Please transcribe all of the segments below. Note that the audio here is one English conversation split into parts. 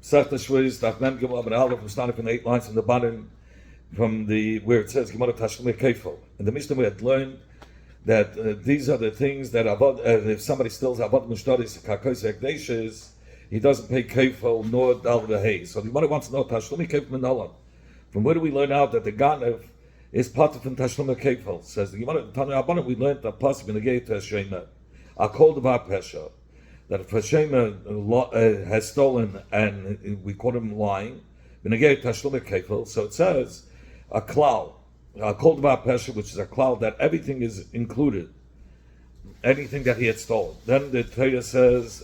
Sechta Shviz, Daf Mem Gimel Amar Aleph, starting from the 8 lines from the bottom, from the where it says Gemara Tashlumei Kefil. In the Mishnah we had learned that these are the things that if somebody steals Avad Mushtadis, Kakos Ekdeshes, he doesn't pay Kefil nor Dal V'Hei. So the Gemara wants to know Tashlumei Kefil Minolam. From where do we learn out that the Ganev is part of Tashlumei Kefil? Says the Gemara Tanya Rabbanan, we learned that Pasuk in the Gate Shema, Akol Devar Pesha, that if Hashem has stolen and we caught him lying, so it says a cloud, a kol devar pesha, which is a cloud that everything is included, anything that he had stolen. Then the Torah says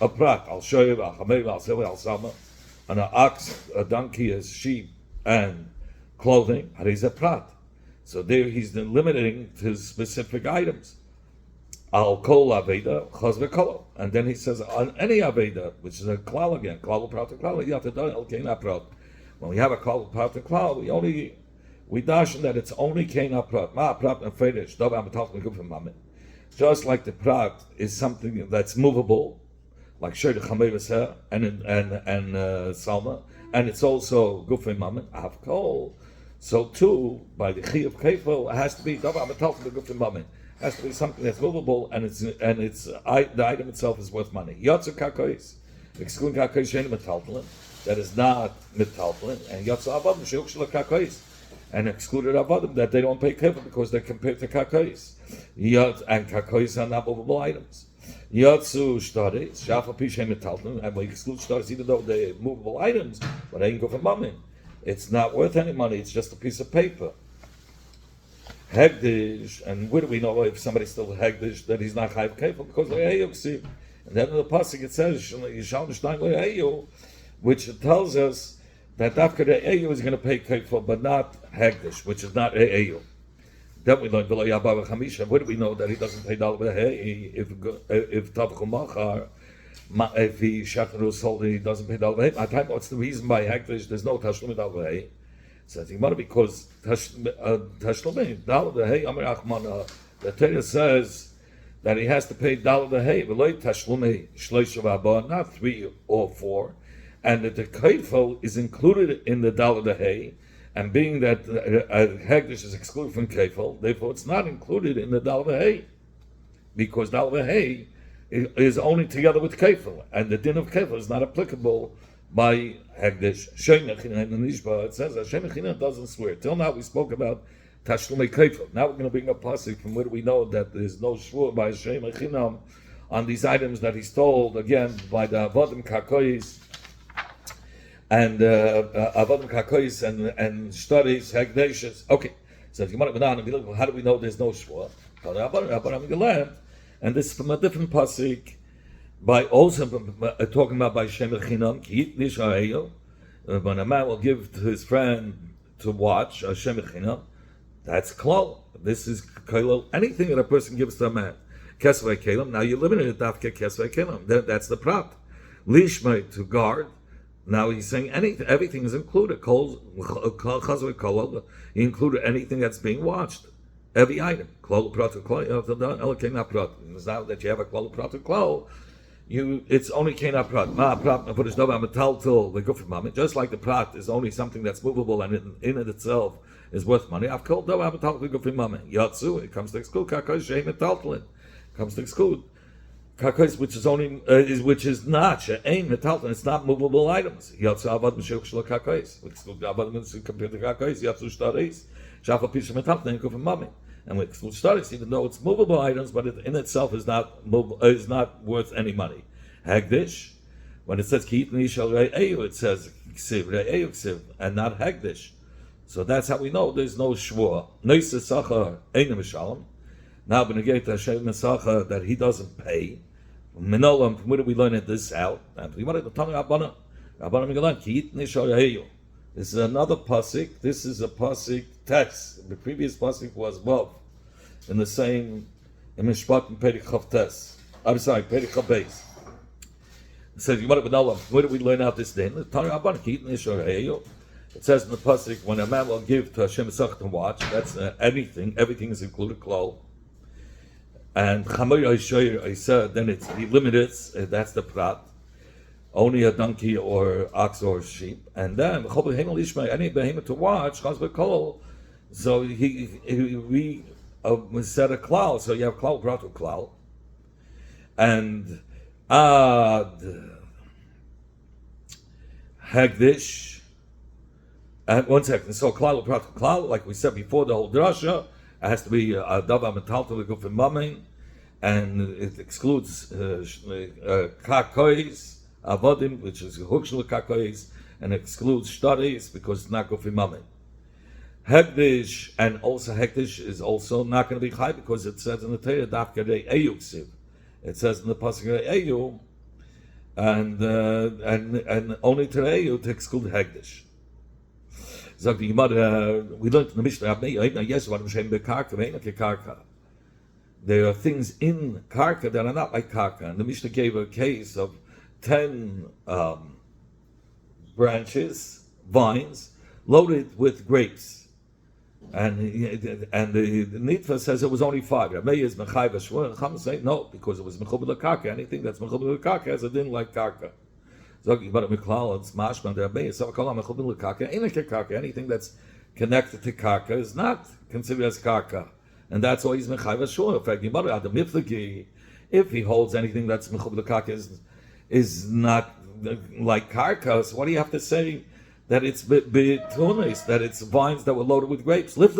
a prat, al shoyev, al chamev, al silver, al sama, and an ox, a donkey, a sheep, and clothing, and he's a prat. So there he's limiting to specific items. Al kol aveda chaz v'kolo, and then he says on any aveda, which is a klal again, klal prat klal, you have to do el kein prat. When we have a klal prat klal, we dash that it's only kein prat. Ma prat and fedish dov amatal meguf mamet. Just like the prat is something that's movable, like shir chamev and salma, and it's also guf mamet avkol. So too, by the chi of kefil, it has to be dov amatal meguf mamet. Has to be something that's movable, and the item itself is worth money. Yotzu kakois, excluding kakois shein metaltalin, that is not metaltalin, and yotzu avadim sheyuk shel kakois, and excluded avadim that they don't pay kefil because they're compared to kakois. And kakois are not movable items. Yotzu shtaris, shafa pi shein metaltalin, and we exclude shtaris even though they're movable items, but they ain't go for money. It's not worth any money. It's just a piece of paper. Hegdish, and where do we know if somebody still hegdish that he's not chayv kefil? Because le'eyu, and then in the pasuk it says yishal nishnayim le'eyu, which tells us that dafka le'eyu is going to pay kefil, but not hegdish, which is not le'eyu. Then we learn v'lo yabah v'chamisha. Where do we know that he doesn't pay dal v'hei if tavchu machar, if he shachar sold he doesn't pay dal v'hei? What's the reason by hegdish? There's no tashlum dal v'hei. Says Gemara because Tashlumei Dal V'Hei Amar Achman, the Torah says that he has to pay Dal V'Hei V'Loi Tashlumei Shloisha V'Abba, not 3 or 4, and that the kefil is included in the Dal V'Hei, and being that Hegdish is excluded from kefil, therefore it's not included in the Dal V'Hei, because Dal V'Hei is only together with kefil, and the din of kefil is not applicable by Hegdish. In the Nishba, it says Hashem Echina doesn't swear. Till now we spoke about Tashlumei Kefil. Now we're going to bring a pasuk from where we know that there's no shvur by Hashem Echina on these items that he stole, again, by the Avodim Kakois and Avodim Kakois and studies, Hegdeshes. Okay, so if you want to how do we know there's no shvur? And this is from a different pasuk. By also talking about by Shem Echinam, Ki Nish Ha'eyo, when a man will give to his friend to watch Shem Echinam, that's klal. This is kolal. Anything that a person gives to a man, Kesvei Kelam. Now you limit it dafke Kesvei Kelam. That's the prat. Lishmei to guard. Now he's saying everything is included. Kol Chazvei Kolal. He included anything that's being watched. Every item. Klal prat klal. Elokei prat. Now that you have a klal prat klal. It's only kena prat. Ma prat for this dova metaltal the gufim mamet. Just like the prat is only something that's movable and in it itself is worth money. I've called dova metaltal the gufim mamet. Yatsu. It comes to exclude kakos shei metaltalin. Comes to exclude kakos which is only which is not she'ein metaltalin. It's not movable items. Yatsu avad mishuk shel kakos. Which exclude avad mishuk compared to kakos. Yatsu shtaris. Shafa pisha metaltalin gufim mamet. And with studies, even though it's movable items, but it in itself is not worth any money. Hegdish, when it says ki yitni shel re'eyu, it says ksiv re'eyu ksiv, and not hegdish. So that's how we know there's no shvur. Neisa sacha eina mishalom. Now b'negei Hashem mesacha that he doesn't pay. Minolam, from where do we learn this out? And we wanted to tell Rabbana Migalan ki yitni shel re'eyu. This is another pasuk. This is a pasuk text. The previous pasuk was Vav, in the same in Mishpat and Perich Chavtes. I'm sorry, Perich Chabeis. It says, where do we learn out this din? It says in the pasuk, when a man will give to Hashem Esach to watch, that's everything is included, klal. And Chamoy Oishoyer, I said, then it's he limits, that's the prat. only a donkey or ox or sheep, and then any behemoth to watch, so we set a klal. So you have klal brought to klal, and hegdish. And 1 second. So klal brought to klal, like we said before, the whole drasha, it has to be a davar metal to the guf and mamin, and it excludes kakois. Avodim, which is hukshul kakois, and excludes shtaris because it's not guf mammon. Hektish, and also hektish is also not going to be chai because it says in the Torah dafka de eyu ksiv. It says in the pasuk eyu, and only to eyu to exclude hektish. Zog the Gemara, we learned in the Mishnah, there are things in karka that are not like karka, and the Mishnah gave a case of 10 branches, vines, loaded with grapes. And the Nitva says it was only 5. Chacham say no, because it was mechubed l'karka. Anything that's mechubed l'karka has a din like karka. Anything that's connected to karka is not considered as karka. And that's why he's mechayv ashur. In fact, if he holds anything that's mechubed l'karka is not like karka, so what do you have to say that it's betunis, that it's vines that were loaded with grapes? Let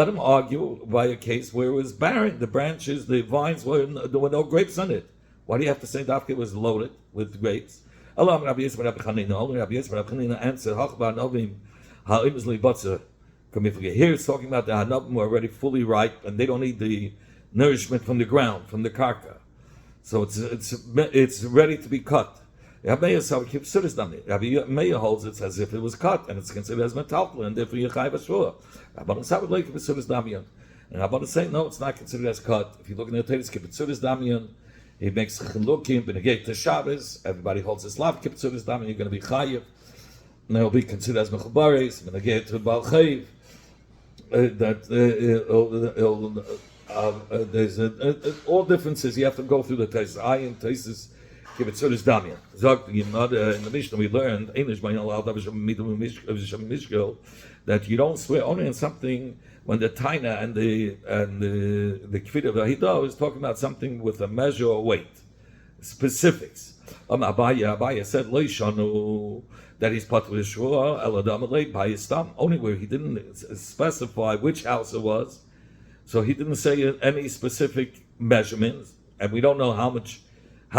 him argue by a case where it was barren, the branches, the vines there were no grapes on it. Why do you have to say Dafka was loaded with grapes? Allah Rabbi Yisrael Rabbi Chanina answered, here it's talking about the Hanabim were already fully ripe and they don't need the nourishment from the ground, from the karka. So it's ready to be cut. Rabbi Meir holds it as if it was cut and it's considered as metaltal and therefore you chayv ashur. And Rabbi say no, it's not considered as cut. If you look in the Torah, kibitzuris damian. He makes chilukim benegate to Shavous. Everybody holds his lav kibitzuris damian. You're going to be chayiv. And they'll be considered as mechubaris benegate to bal chayiv. There's all differences. You have to go through the tastes. Ayin tastes kibitzuris damian. In the Mishnah we learned that you don't swear only on something when the taina and the kfid of the hidah is talking about something with a measure or weight, specifics. Abaya said loishanu that he's part with shua eladam by his stam, only where he didn't specify which house it was, so he didn't say any specific measurements, and we don't know how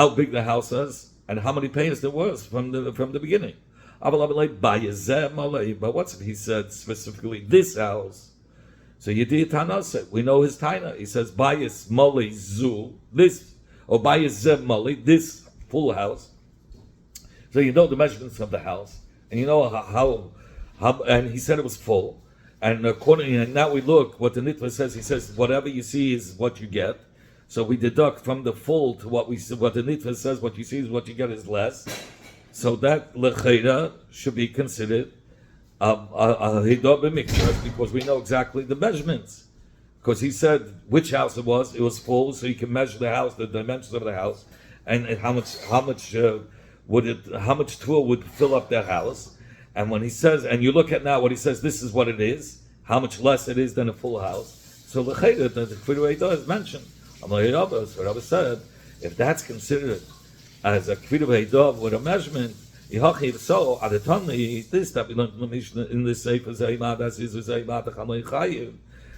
big the house is and how many painters there was from the beginning. But what's it? He said specifically this house. So Yediyah Tana said, we know his Taina. He says, Bayis Moli Zu, this, or Bayis Zeb Moli, this full house. So you know the measurements of the house, and you know how and he said it was full. And and now we look, what the Nitva says, he says, whatever you see is what you get. So we deduct from the full to what the Nitva says, what you see is what you get is less. So that Lecheda should be considered because we know exactly the measurements. Because he said which house it was full, so you can measure the house, the dimensions of the house, and how much tool would fill up that house. And when he says, and you look at now what he says, this is what it is, how much less it is than a full house. So the Kfir is mentioned. Rabbi said, if that's considered as a Kfir Heidav with a measurement, so at the time this that we learned in the Sefer Zayimad as is Zayimad Chamay Chayiv.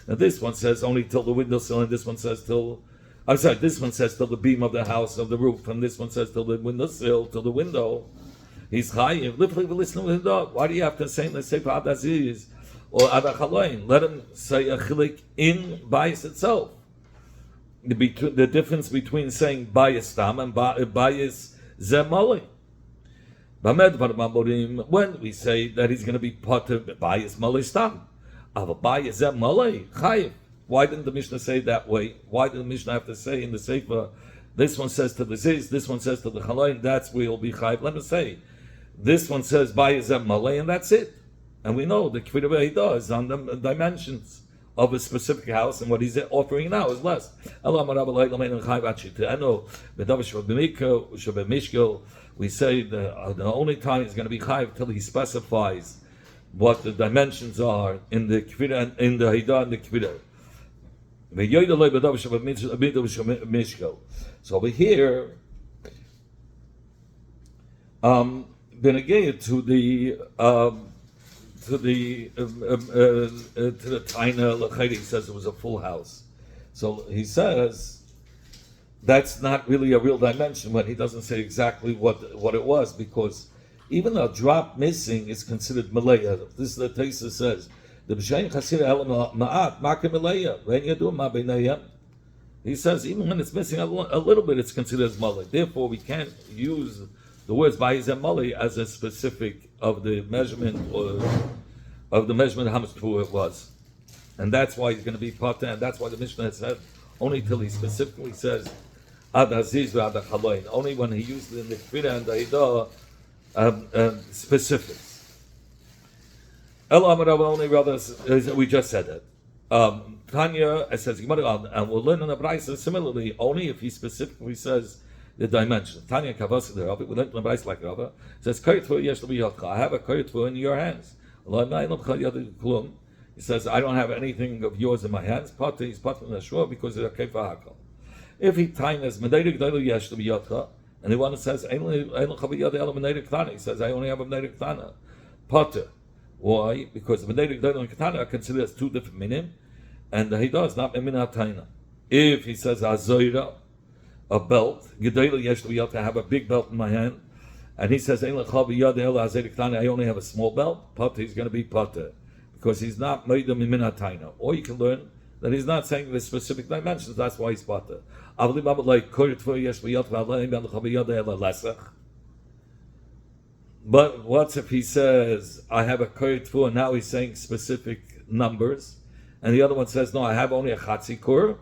Now this one says only till the windowsill, and this one says this one says till the beam of the house of the roof, and this one says till the windowsill, till the window. He's Chayiv. Listen to the why do you have to say in the Sefer Ad Aziz or Ad Achaloin? Let him say a chilik in bias itself. The difference between saying bias tam and bias zemali. When we say that he's going to be part of bias malistam, why didn't the Mishnah say that way? Why did the Mishnah have to say in the Sefer, this one says to the ziz, this one says to the chalayin, that's where he'll be chayiv? Let me say, this one says bias malay, and that's it. And we know the kfir b'eidah is on the dimensions of a specific house, and what he's offering now is less. we say the only time he's going to be chayiv till he specifies what the dimensions are in the kvira and in the hidah and the kvira. So over here, benegayah to the taina l'chayri, he says it was a full house. So he says that's not really a real dimension when he doesn't say exactly what it was, because even a drop missing is considered malaya. This is the Taisa says. The b'shein chasir elam ma'at makim malaya. When you do ma b'nayim, he says even when it's missing a little bit, it's considered as malay. Therefore, we can't use the words ba'is and malay as a specific of the measurement or of the measurement how much true it was, and that's why he's going to be pata, and that's why the Mishnah said only till he specifically says ad aziz ve'ad hachaloin. Only when he used it in the kfira and the hidah. Specifics. Only rather, we just said it. Tanya, it says, and we'll learn on the Braisa similarly, only if he specifically says the dimension. Tanya Kavasi the Rabbi, we learn on the Braisa like Rabbi, says, I have a kayitvu in your hands. He says, I don't have anything of yours in my hands. He's put in the shore because of the kayfa hakal. If he tines medaydik daily yesh to be yotcha, and the one that says, he says, I only have a Meneirik Tana. Potter. Why? Because the Meneirik Tana and Ketana are considered as two different minim, and the Hidah is not Mina Taina. If he says, Azoira, a belt, Gedela Yesh to have a big belt in my hand, and he says, I only have a small belt, Potter, he's going to be Potter. Because he's not made them in Mina Taina. Or you can learn that he's not saying the specific dimensions, that's why he's Potter. But what's if he says, I have a koyitvu, and now he's saying specific numbers, and the other one says, no, I have only a chatzikur.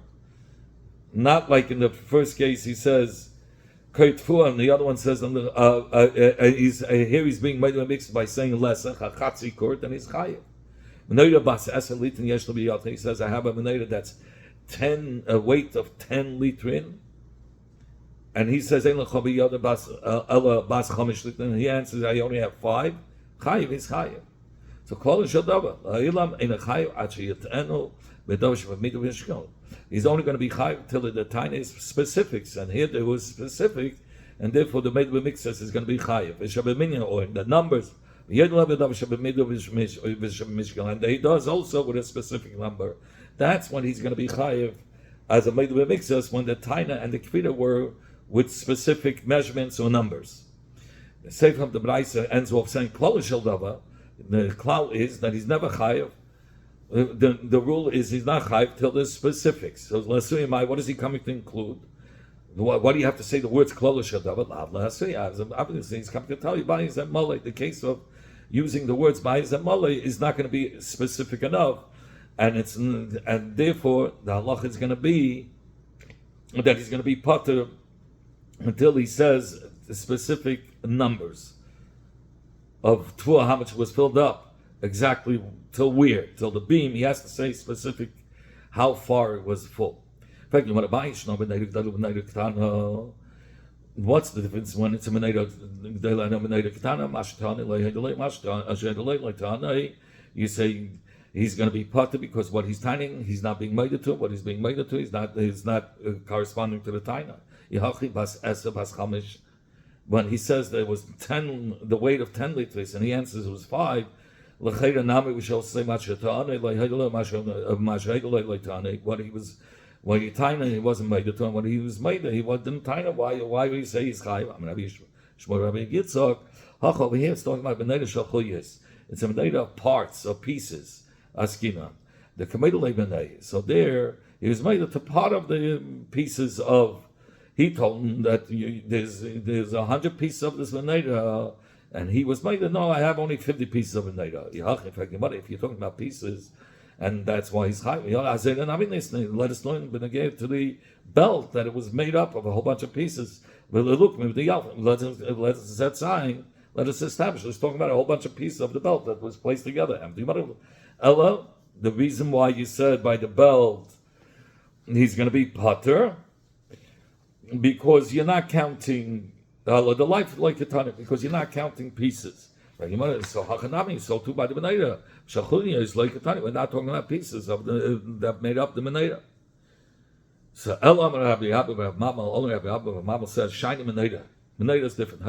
Not like in the first case he says koyitvu, and the other one says, here he's being made a mix by saying lesach, a chatzikur, then he's chayiv. He says, I have a menayda that's a weight of 10 litrin, and he says, and he answers, I only have 5. Chayiv is chayiv. So kol shadava, he's only going to be chayiv till the tiniest specifics, and here there was specific, and therefore the made mixes is going to be chayiv. Or the numbers. And he does also with a specific number. That's when he's going to be chayiv as a made mixes when the taina and the kvira were with specific measurements or numbers. The Sefer of the Braisa ends off saying klal shel dava. The klal is that he's never chayiv. The rule is he's not chayiv till there's specifics. So what is he coming to include? What do you have to say the words klal shel dava? Obviously he's coming to tell you ba'is and malay. The case of using the words ba'is and malay is not going to be specific enough. And therefore the halach is going to be that he's going to be potter until he says the specific numbers of tvua, how much was filled up, exactly till where, till the beam. He has to say specific how far it was full. In fact, what's the difference when it's a menayda ketana? You say he's going to be potter because what he's tining, he's not being made to. What he's being made to, is not corresponding to the taina. When he says there was 10, the weight of 10 liters, and he answers it was 5. We shall say what he was. When he taina, he wasn't made to, and when he was made, he wasn't taina. Why would he say he's chayiv? I mean, Rabbi Yitzchak, over here it's talking about benayda shalchuyis. It's a benayda of parts, of pieces. Askina, the kamedulei benay. So there, he was made to part of the pieces of. He told him that there's 100 pieces of this benayda, and he was made. No, I have only 50 pieces of benayda. If you're talking about pieces, and that's why he's high. I said, and I mean, let us learn to the belt that it was made up of a whole bunch of pieces. But look, let us set sign. Let us establish. Let's talk about a whole bunch of pieces of the belt that was placed together. Ella, the reason why you said by the belt he's going to be potter, because you're not counting The life like Ketana, because you're not counting pieces. Right? So Hachanami, so too by the Menorah. Shachulia is like Ketana. We're not talking about pieces of that made up the Menorah. So El Amar Rabbi Abba Mama, only Rabbi Abba Mama says shiny Menorah. Menorah is different.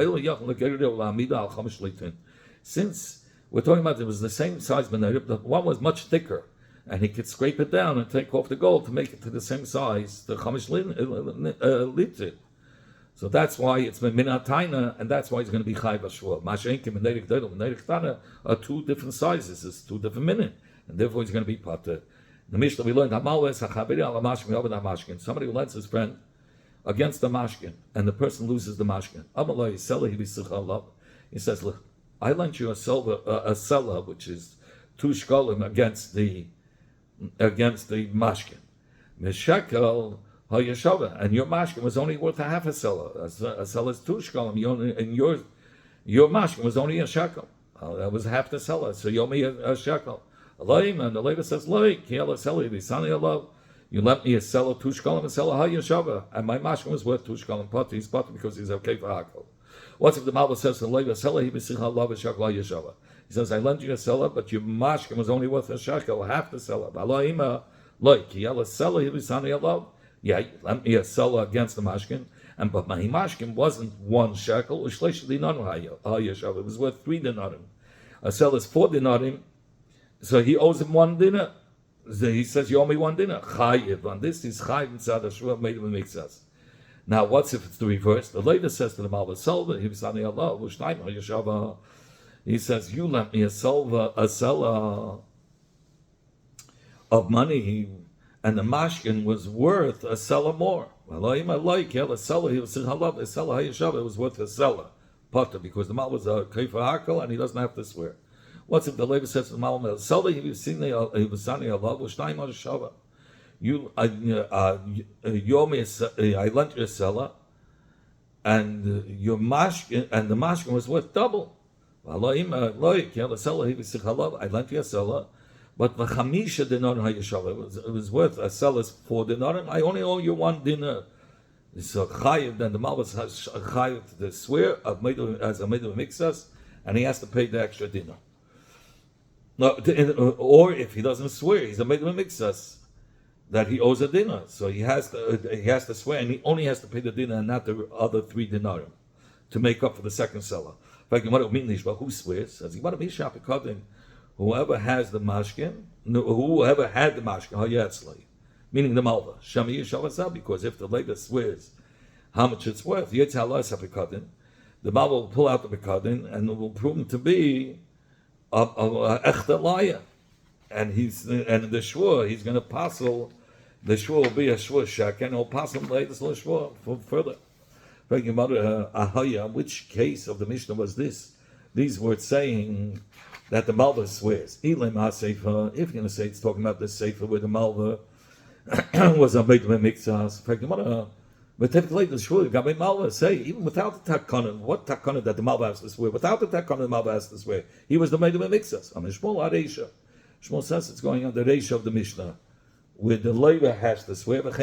Since we're talking about it was the same size Menorah, the one was much thicker, and he could scrape it down and take off the gold to make it to the same size, the Chamish Litre. So that's why it's been Minataina, and that's why it's going to be Chai Bashua. Mashenkim and Neirik Dedel and Neirik Tana are two different sizes, it's 2 different minutes, and therefore it's going to be Pater. The Mishnah we learned, somebody who lends his friend against the mashkin, and the person loses the mashkin. He says, look, I lent you a seller, which is 2 shkolim against the mashkin. Meshekel hayeshava, and your mashkin was only worth a half a seller. A seller is 2 shkolim, and your mashkin was only a shekel. That was half the seller, so you owe me a shekel. And the lady says, you lent me a seller 2 shkolim, a seller hayeshava, and my mashkin was worth 2 shkolim. Potter, he's potter because he's okay for hakol. What's if the Malva says to the lady, seller, he says, I lent you a seller, but your mashkin was only worth a shekel, half the seller. Yeah, you lent me a seller against the mashkin, but my mashkin wasn't 1 shekel, it was worth 3 dinarim. A seller is 4 dinarim, so he owes him 1 dinar. So he says, you owe me 1 dinar. Chayiv, on this is chayiv tzad hashua made him a mixas. Now, what's if it's the reverse? The lady says to the Malva, Selva, he says, you lent me a seller of money, and the mashkin was worth a seller more. It was worth a seller, potter, because the Malva was a kaifa hakel, and he doesn't have to swear. What's if the lady says to the Malva, Selva, he was seen Allah, I lent you a seller, and your mashkin, and the mashkin was worth double. I lent you a seller, but the chamisha dinar hayeshava, it was worth a seller's 4 dinar. I only owe you 1 dinar. So chayiv, then the malvus has chayiv to swear as a middle mixas, and he has to pay the extra dinar. No, or if he doesn't swear, he's a middle mixas, that he owes a dinar, so he has to swear, and he only has to pay the dinar and not the other 3 dinarim to make up for the second seller. But who swears? Whoever has the mashkin, whoever had the mashkin, meaning the malva, because if the lady swears how much it's worth, the malva will pull out the bekadin and it will prove him to be a echte liar, and the shvur he's going to passel. The shvur will be a shvur shek, and he'll pass him later to shvur for further. Which case of the Mishnah was this? These words saying that the Malva swears. If you're going to say it's talking about the sefer where the Malva was a big mixas. But typically the shvur got Malva say even without the takana, what takana that the Malva has to swear? Without the takana, the Malva has to swear. He was the maid of mixas. Shmuel says it's going on the reisha of the Mishnah, where the leiva has to swear. What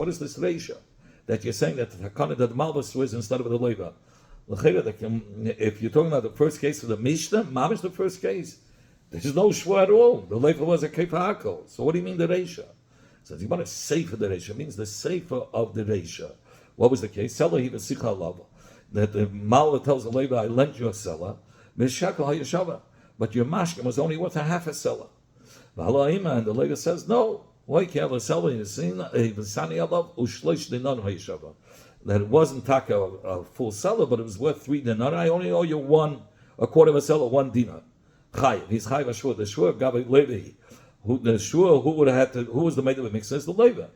is this reisha? That you're saying that the takana that the Malva swears instead of the leiva. If you're talking about the first case of the Mishnah, Mamish the first case, there's no shvur at all. The leiva was a kefahako. So what do you mean the reisha? So you want to sefer the reisha means the sefer of the reisha. What was the case? That the Malva tells the leiva, I lent you a seller, but your mashkin was only worth a half a seller. And the leiva says, no. That it wasn't taka a full seller, but it was worth 3 dinar. I only owe you a quarter of a seller, 1 dinar. Chayiv. He's chayiv ashur. The shur gabi levi. Who would have had to? Who was the maid of the mix? Says the leiva.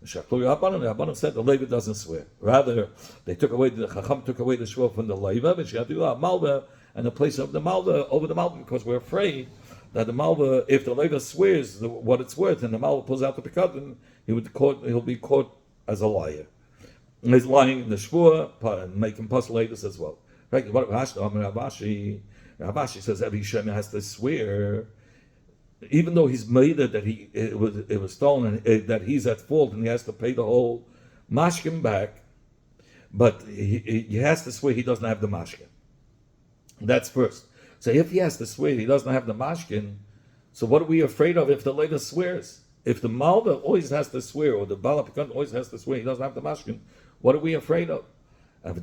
The Rabbanim said the leiva doesn't swear. Rather, the Chacham took away the shur from the leiva, but she had to do a malva and the place of the malva over the malva, because we're afraid that the malva, if the leiva swears what it's worth, and the malva pulls out the pekadin, he'll be caught as a liar. And he's lying in the shvur and making postulators as well. Rabashi says every shema has to swear, even though he's made it that it was stolen, and that he's at fault and he has to pay the whole mashkin back, but he has to swear he doesn't have the mashkin. That's first. So if he has to swear he doesn't have the mashkin, so what are we afraid of if the Levi swears? If the Malva always has to swear, or the Balapikant always has to swear he doesn't have the mashkin, what are we afraid of? The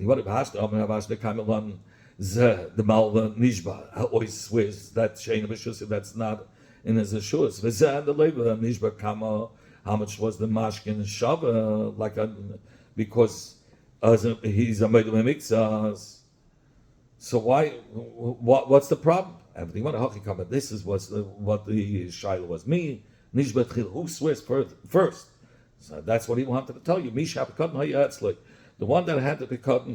Malva Nishba always swears that Shein B'Shus, that's not in his Ashus. The Levi Nishba Kama, how much was the mashkin Shava? Because he's a Meidum Mixas. So what's the problem? This is what the Shiloh was. Me, Nishbet, who swears first? So that's what he wanted to tell you. The one that had to be cut,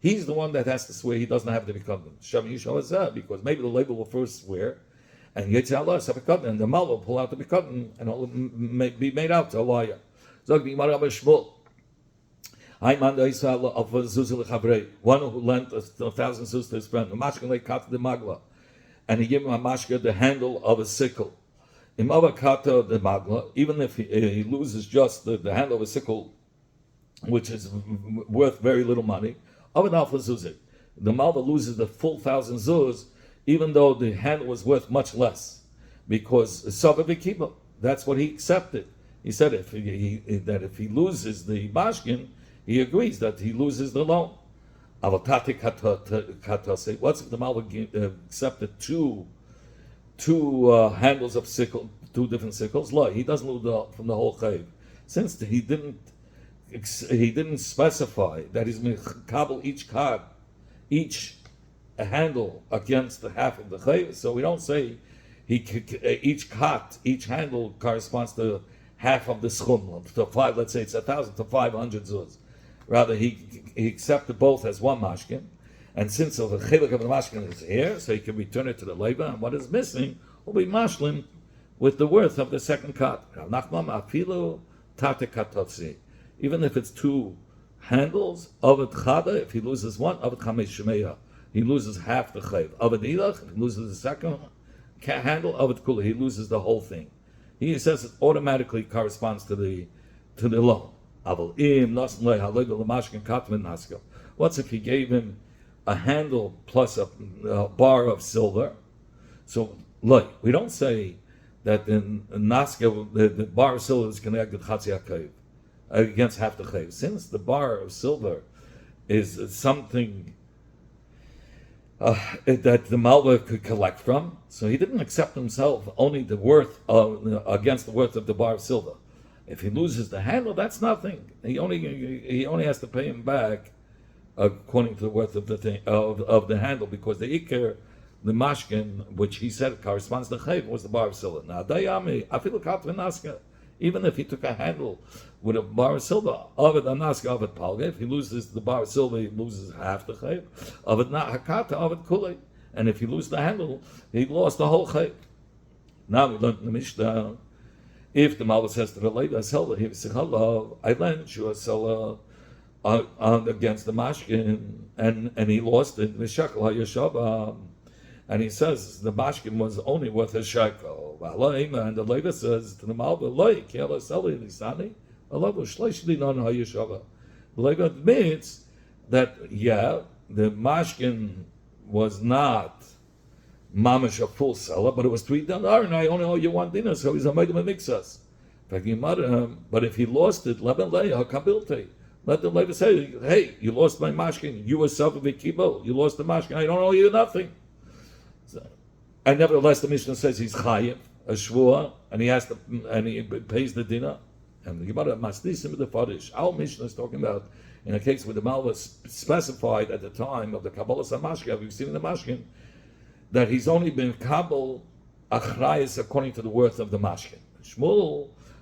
he's the one that has to swear he doesn't have to be cut. Because maybe the label will first swear, and and the Mal will pull out the be cut, and it will be made out to a liar. One who lent 1,000 zuz to his friend. And he gave him a mashka, the handle of a sickle. Even if he loses just the handle of a sickle, which is worth very little money, the Malva loses the full 1,000 zuz, even though the handle was worth much less, because that's what he accepted. He said if he loses the mashkin, he agrees that he loses the loan. What's if the Malva accepted two handles of sickle, two different sickles? He doesn't lose from the whole chayv, since he didn't specify that he's mekabel each handle against the half of the chayv. So we don't say each handle corresponds to half of the schum. To 5, let's say it's 1,000 to 500 zuz. Rather, he accepted both as one mashkin, and since the chiluk of the mashkin is here, so he can return it to the labor, and what is missing will be mashlim with the worth of the second cut. Even if it's two handles, avid chada, if he loses one, avid chamesh shemeya, he loses half the chayv. Avid ilach, if he loses the second handle, avid kula, he loses the whole thing. He says it automatically corresponds to the loan. What's if he gave him a handle plus a bar of silver? So, we don't say that in Naska the bar of silver is connected against half the chayv. Since the bar of silver is something that the Malva could collect from, so he didn't accept himself only the worth against the worth of the bar of silver. If he loses the handle, that's nothing. He only has to pay him back according to the worth of the thing of the handle, because the ikar, the mashkin, which he said corresponds to chayv, was the bar of silver. Now, even if he took a handle with a bar of silver, avid anaska, avid palga, if he loses the bar of silver, he loses half the chayv. Avid hakata, avid kulei, and if he loses the handle, he lost the whole chayv. Now we learned in the Mishnah. If the Malva says to the lady, I lent you a seller against the mashkin, and he lost it, the shekel hayashava, and he says the mashkin was only worth a shekel. And the lady says to the Malva, the lady admits that, the mashkin was not mamish a full seller, but it was 3 dinar, and I only owe you 1 dinar, so he's a meidum mixas. But if he lost it, let the lady say, hey, you lost my mashkin, you were self-vikibel, you lost the mashkin, I don't owe you nothing. And nevertheless, the Mishnah says he's chayiv, a shvua, and he pays the dinar. And the Gemara masnisim the farish. Our Mishnah is talking about in a case where the Malva specified at the time of the Kabbalah Samashka, we've seen in the Mashkin, that he's only been Kabul achrayis according to the worth of the mashkin.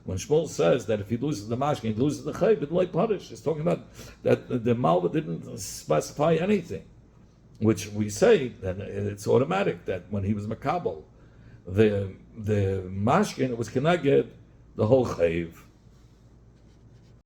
When Shmuel says that if he loses the mashkin, he loses the chayv, it's like punish. He's talking about that the Malva didn't specify anything, which we say that it's automatic that when he was makabel, the mashkin, it was connected the whole chayv.